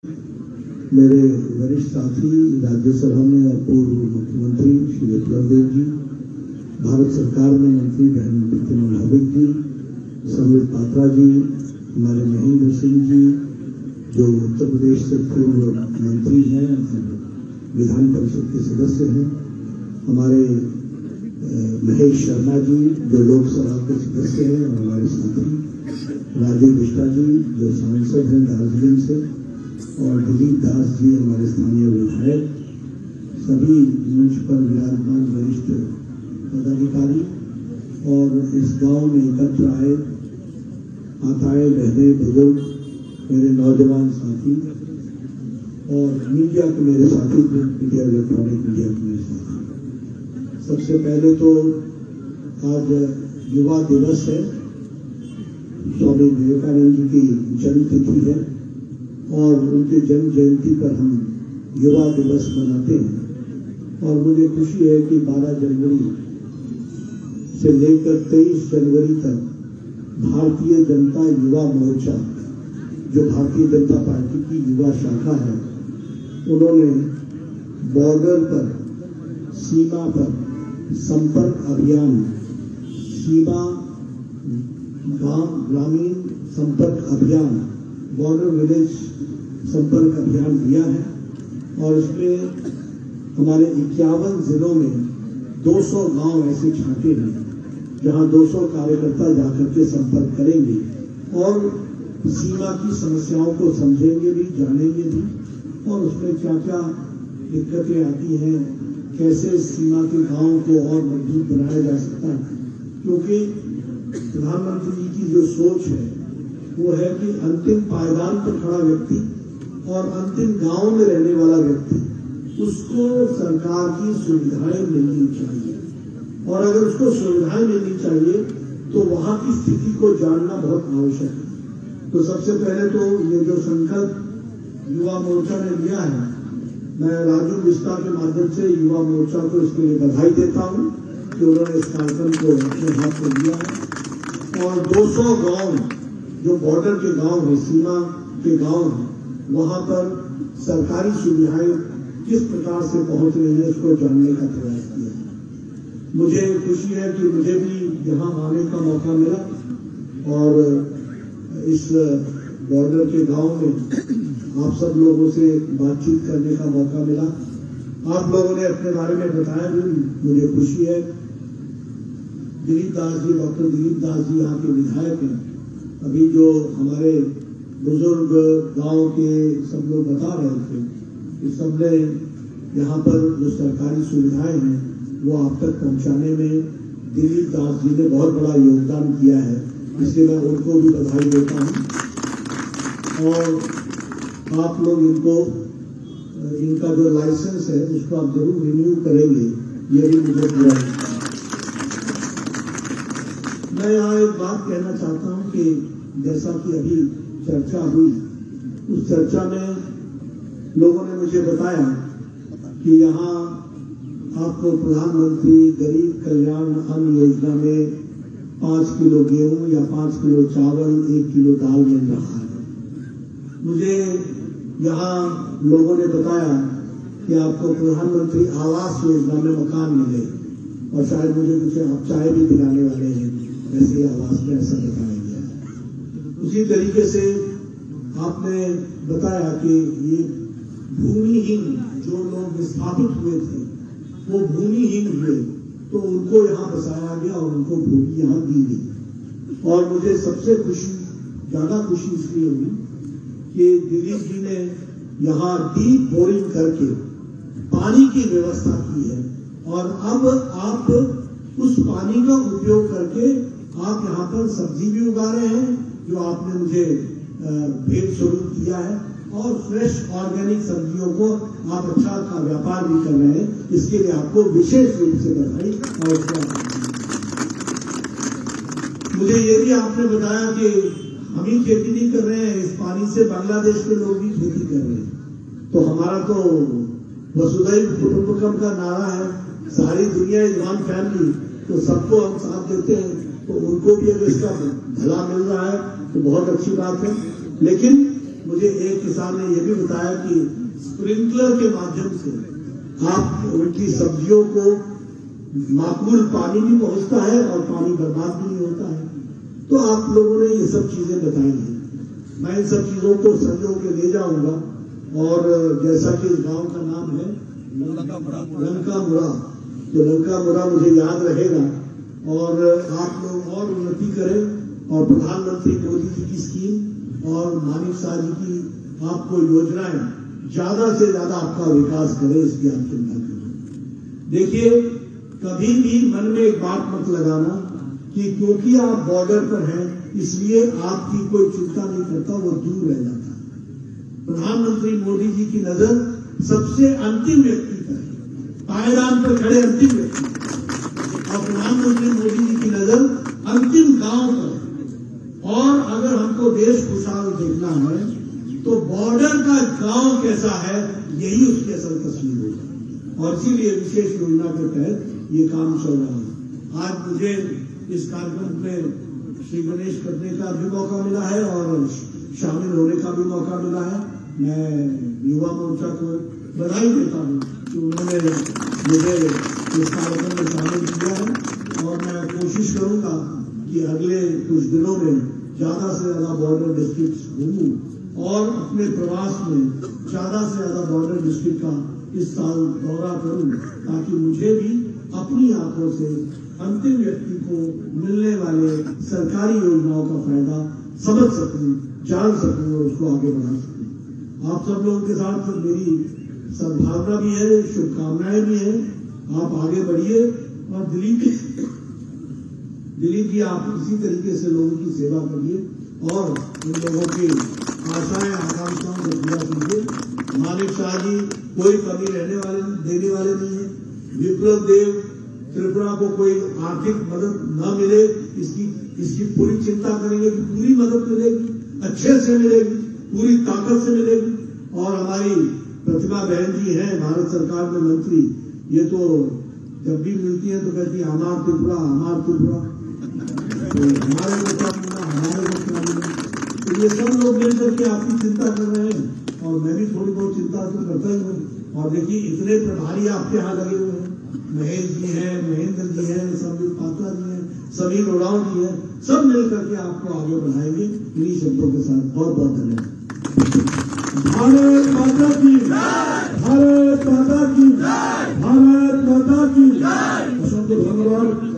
मेरे वरिष्ठ साथी राज्यसभा में और पूर्व मुख्यमंत्री श्री विप्लव देव जी, भारत सरकार में मंत्री बहन प्रतिमा भाविक जी, संबित पात्रा जी, हमारे महेंद्र सिंह जी जो उत्तर प्रदेश से पूर्व मंत्री हैं और विधान परिषद के सदस्य हैं, हमारे महेश शर्मा जी जो लोकसभा के सदस्य हैं और हमारे साथी राजीव बिष्टा जी जो सांसद हैं दार्जिलिंग से, और दिलीप दास जी हमारे स्थानीय विधायक, सभी मंच पर विराजमान वरिष्ठ पदाधिकारी और इस गांव में एकत्र आए माताएं बहनें बुजुर्ग, मेरे नौजवान साथी और मीडिया के मेरे साथी, मीडिया इलेक्ट्रॉनिक मीडिया के मेरे साथी। सबसे पहले तो आज युवा दिवस है, स्वामी विवेकानंद जी की जन्म तिथि है और उनके जन्म जयंती पर हम युवा दिवस मनाते हैं। और मुझे खुशी है कि 12 जनवरी से लेकर 23 जनवरी तक भारतीय जनता युवा मोर्चा जो भारतीय जनता पार्टी की युवा शाखा है, उन्होंने बॉर्डर पर, सीमा पर संपर्क अभियान, सीमा ग्रामीण संपर्क अभियान, बॉर्डर विलेज संपर्क अभियान दिया है। और इसमें हमारे 51 जिलों में 200 गांव ऐसे छांटे हैं जहां 200 कार्यकर्ता जाकर के संपर्क करेंगे और सीमा की समस्याओं को समझेंगे भी, जानेंगे भी, और उसमें क्या क्या दिक्कतें आती हैं, कैसे सीमा के गांव को और मजबूत बनाया जा सकता है। क्योंकि प्रधानमंत्री जी की जो सोच है वो है कि अंतिम पायदान पर खड़ा व्यक्ति और अंतिम गांव में रहने वाला व्यक्ति, उसको सरकार की सुविधाएं मिलनी चाहिए। और अगर उसको सुविधाएं मिलनी चाहिए तो वहां की स्थिति को जानना बहुत आवश्यक है। तो सबसे पहले तो ये जो संकल्प युवा मोर्चा ने लिया है, मैं राजू बिष्टा के माध्यम से युवा मोर्चा को इसके लिए बधाई देता हूं कि उन्होंने इस कार्यक्रम को अपने हाथ में लिया है। और 200 गांव जो बॉर्डर के गांव हैं, सीमा के गांव हैं, वहां पर सरकारी सुविधाएं किस प्रकार से पहुंच रही है इसको जानने का प्रयास किया। मुझे खुशी है कि मुझे भी यहाँ आने का मौका मिला और इस बॉर्डर के गांव में आप सब लोगों से बातचीत करने का मौका मिला। आप लोगों ने अपने बारे में बताया भी, मुझे खुशी है। दिलीप दास जी, डॉक्टर दिलीप दास जी यहाँ के विधायक हैं। अभी जो हमारे बुजुर्ग गांव के सब लोग बता रहे थे कि सबने यहाँ पर जो सरकारी सुविधाएं हैं वो आप तक पहुंचाने में दिलीप दास जी ने बहुत बड़ा योगदान किया है, इसलिए मैं उनको भी बधाई देता हूँ। और आप लोग इनका जो लाइसेंस है उसको आप जरूर रिन्यू करेंगे, ये भी मुझे पूरा। मैं यहाँ एक बात कहना चाहता हूँ कि जैसा कि अभी चर्चा हुई, उस चर्चा में लोगों ने मुझे बताया कि यहाँ आपको प्रधानमंत्री गरीब कल्याण अन्न योजना में 5 किलो गेहूं या 5 किलो चावल, 1 किलो दाल मिल रहा है। मुझे यहाँ लोगों ने बताया कि आपको प्रधानमंत्री आवास योजना में मकान मिले, और शायद मुझे कुछ आप चाय भी दिलाने वाले हैं वैसे आवास में, ऐसा बताया गया। उसी तरीके से आपने बताया कि ये भूमिहीन जो लोग विस्थापित हुए थे वो भूमिहीन हुए तो उनको यहाँ बसाया गया और उनको भूमि यहाँ दी गई। और मुझे सबसे ज्यादा खुशी इसलिए हुई कि दिलीप जी ने यहाँ डीप बोरिंग करके पानी की व्यवस्था की है और अब आप उस पानी का उपयोग करके आप यहाँ पर सब्जी भी उगा रहे हैं जो आपने मुझे भेंट स्वरूप किया है, और फ्रेश ऑर्गेनिक सब्जियों को आप अच्छा का व्यापार भी कर रहे हैं। इसके लिए आपको विशेष रूप से बधाई। और मुझे ये भी आपने बताया कि हम ही खेती नहीं कर रहे हैं, इस पानी से बांग्लादेश के लोग भी खेती कर रहे हैं। तो हमारा तो वसुधैव कुटुंबकम का नारा है, सारी दुनिया इज वन फैमिली, तो सबको हम साथ देते हैं। तो उनको भी अगर इसका भला मिल रहा है तो बहुत अच्छी बात है। लेकिन मुझे एक किसान ने यह भी बताया कि स्प्रिंकलर के माध्यम से आप उनकी सब्जियों को माकूल पानी भी पहुंचता है और पानी बर्बाद भी नहीं होता है। तो आप लोगों ने ये सब चीजें बताई हैं, मैं इन सब चीजों को संजो के ले जाऊंगा। और जैसा कि इस गांव का नाम है लंकामुरा, तो लंकामुरा मुझे याद रहेगा और आप लोग और उन्नति करें और प्रधानमंत्री मोदी जी की स्कीम और मानिक शाह जी की आपको योजनाएं ज्यादा से ज्यादा आपका विकास करें, इसकी आप चिंता करें। देखिए, कभी भी मन में एक बात मत लगाना कि क्योंकि आप बॉर्डर पर हैं इसलिए आपकी कोई चिंता नहीं करता, वो दूर रह जाता है। प्रधानमंत्री मोदी जी की नजर सबसे अंतिम व्यक्ति पर है, पायदान पर खड़े अंतिम व्यक्ति, और प्रधानमंत्री मोदी जी की नजर अंतिम गांव पर है। और अगर हमको देश खुशहाल देखना है तो बॉर्डर का गांव कैसा है यही उसकी असल तस्वीर होगी, और इसीलिए विशेष योजना के तहत ये काम चल रहा है। आज मुझे इस कार्यक्रम में श्री गणेश करने का भी मौका मिला है और शामिल होने का भी मौका मिला है। मैं युवा मोर्चा को बधाई देता हूँ कि उन्होंने मुझे इस कार्यक्रम में शामिल किया है, और मैं कोशिश करूंगा कि अगले कुछ दिनों में ज्यादा से ज्यादा बॉर्डर डिस्ट्रिक्ट घूमूं और अपने प्रवास में ज्यादा से ज्यादा बॉर्डर डिस्ट्रिक्ट का इस साल दौरा करूं, ताकि मुझे भी अपनी आंखों से अंतिम व्यक्ति को मिलने वाले सरकारी योजनाओं का फायदा समझ सकूं, जान सकूं और उसको आगे बढ़ा सकूं। आप सब लोगों के साथ मेरी सद्भावना भी है, शुभकामनाएं भी हैं। आप आगे बढ़िए और दिलीप जी आप इसी तरीके से लोगों की सेवा करिए और इन लोगों की आशाएं आकांक्षाओं को पूरा कीजिए। मानिक शाह जी कोई कमी देने वाले नहीं है। विप्लव देव त्रिपुरा को कोई आर्थिक मदद न मिले इसकी पूरी चिंता करेंगे कि पूरी मदद मिलेगी, अच्छे से मिलेगी, पूरी ताकत से मिलेगी। और हमारी प्रतिभा बहन जी हैं भारत सरकार में मंत्री, ये तो जब भी मिलती है तो कहती है हमार त्रिपुरा, हमार त्रिपुरा, तो हमारे को क्या मिला, हमारे को क्या मिला। तो ये सब लोग मिलकर के आपकी चिंता कर रहे हैं और मैं भी थोड़ी बहुत चिंता तो करता ही हूँ। और देखिए इतने प्रभारी आपके यहाँ लगे हुए हैं, महेश जी हैं, महेंद्र जी हैं, संबित पात्रा जी हैं, समीर उरांव जी हैं, सब मिलकर के आपको आगे बढ़ाएंगे। इन्हीं शब्दों के साथ बहुत बहुत धन्यवाद। भारत माता की, भारत माता की, भारत माता की। असंख्य धन्यवाद।